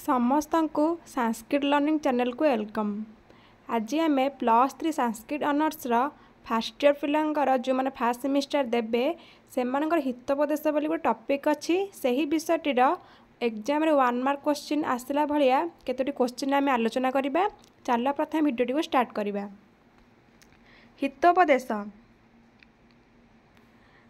ସମସ୍ତଙ୍କୁ Sanskrit learning channel को welcome. आज आम +3 संस्कृत ऑनर्स फास्ट इयर पिलांकर जो मैंने फास्ट सेमिस्टर देबे से हितोपदेश बोली गोटे टॉपिक अच्छी से ही विषयटीर एग्जाम रे 1 मार्क क्वेश्चन आसला भाया केतोटी क्वेश्चन आम आलोचना करबा। चल प्रथम वीडियोटी को स्टार्ट करबा। हितोपदेश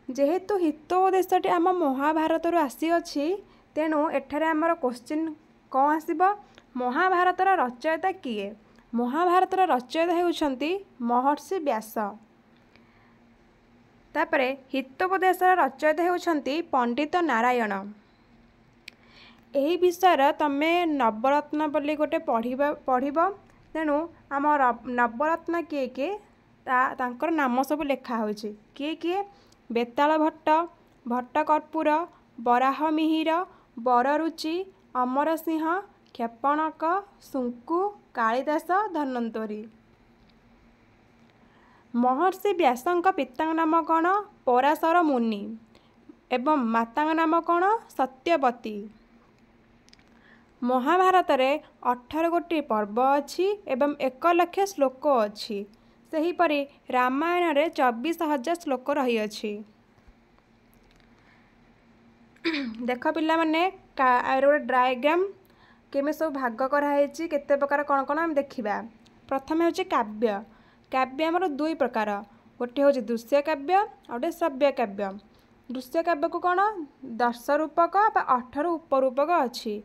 जेहेतु हितोपदेशटी आम महाभारत आसी अछि तेणु एठारे आमर क्वेश्चन कौन आसीबो महाभारतर रचयिता किए। महाभारतर रचयिता हेउछंती महर्षि व्यास। तापरे हितोपदेशर रचयिता हेउछंती पंडित नारायण। एही विषय तमे नवरत्न बोली गोटे पढ़िबो तेणु आम नवरत्न किए किए तांकर नाम सब लेखा होछि। किए किए बेताल भट्ट, भट्टकर्पूर, बराह मिहिर, बररुचि, अमर सिंह, क्षेपणक, सुंकु, कालिदास, धन्वंतरी। महर्षि व्यासंक पिता नाम कौन? पराशर मुनि एवं माता नाम कौन? सत्यवती। महाभारत रे 18 गोटी पर्व अच्छी एवं 1 लाख श्लोक अच्छी। सेहीपरि रामायण रे 24,000 श्लोक रही अछि। देख पिला माने गोटे डायग्राम केमे सब भाग कराई केते प्रकार कौन कौन आम देखा। प्रथम हूँ काव्य। काव्य आमर 2 प्रकार, गोटे हूँ दृश्य काव्य और गोटे श्रव्य काव्य। दृश्य काव्य को कौन 10 रूपक 18 उपरूपक अच्छी।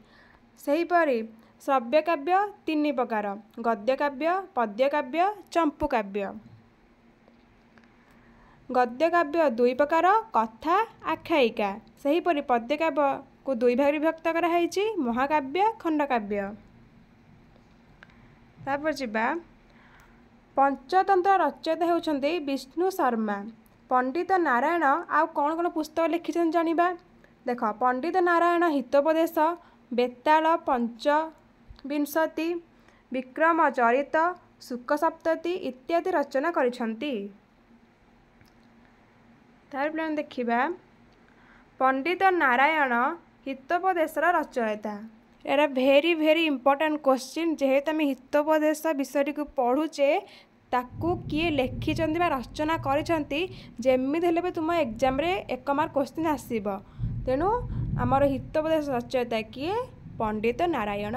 सेहीपरि श्रव्य काव्य 3 प्रकार, गद्य काव्य, पद्य काव्य, चंपू काव्य। गद्य काव्य 2 प्रकार, कथा, आख्यायिका। सेहीपरि पद्य काव्य को 2 भाग विभक्त कराई, महाकाव्य, खंडकाव्य। तापर जिबा पंचतंत्र रचयिता हेउछंती विष्णु शर्मा। पंडित नारायण आउ कौन कौन पुस्तक लिखिछन जानिबा। देख पंडित नारायण हितोपदेश, बेताल पंचविंशति, विक्रम चरित, शुक सप्तति इत्यादि रचना करिछंती। तार प्लान देखिबा पंडित नारायण हितोपदेशर रचयिता। एरा भेरी इंपोर्टेंट क्वेश्चन जेहेतु आम हितोपदेश विषय को पढ़ुचे ताकू किए लिखिं रचना करिसेंती जेमिति हेले भी तुम एग्जाम रे 1 मार्क क्वेश्चन आसीबो। तेणु आमर हितोपदेश रचयिता किए? पंडित नारायण।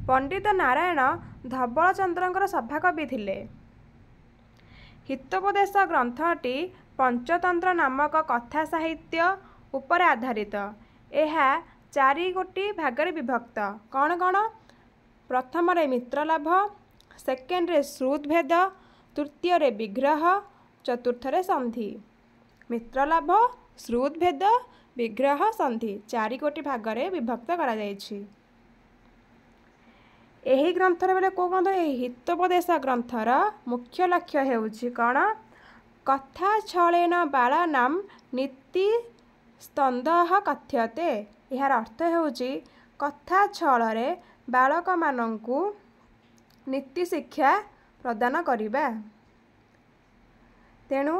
पंडित नारायण धवलचंद्रंकर सभाकवि थिले। हितोपदेश ग्रंथटी पंचतंत्र नामक कथा साहित्य उपर आधारित। यह 4 गोटी भागरे विभक्त। कौन कौन? प्रथम रे मित्रलाभ, सेकेंड रे श्रुतभेद, तृतीय रे विग्रह, चतुर्थ रे संधि। मित्रलाभ, श्रुतभेद, विग्रह, संधि 4 गोटी भागरे विभक्त करा जायछि। एही ग्रंथर बेले को ग्रंथ हितोपदेश ग्रंथर मुख्य लक्ष्य हेउछि कौन? कथा छलेन बालानां नीति स्तंदः कथ्यते। यार अर्थ हेउछि कथा छलरे बालक मानंकु नीति शिक्षा प्रदान करिबा। तेणु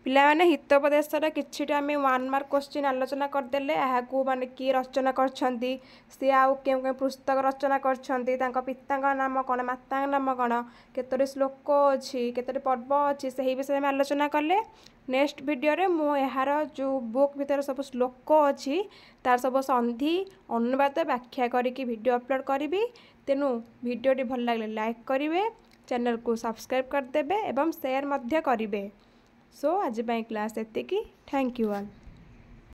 पिला माने हितोपदेशर किछिटा आम 1 मार्क क्वेश्चन आलोचना करदेले यहाँ माने किए रचना करछंती, सी आउ केउ पुस्तक रचना करछंती, तांका पितांका नाम कौन, माता नाम कौन, केतोटी श्लोक अच्छी, केतोटी पर्व अच्छी, सही विषय में आलोचना कले। नेक्स्ट वीडियो रे मो यार जो बुक भीतर सब श्लोक अच्छी तार सब संधि अनुवाद व्याख्या करके वीडियो अपलोड करी। तेणु वीडियोटी भल लगे लाइक करेंगे, चैनल को सब्सक्राइब करदेवे एवं शेयर मध्य करेंगे। सो आज क्लास एतिकी। Thank you all.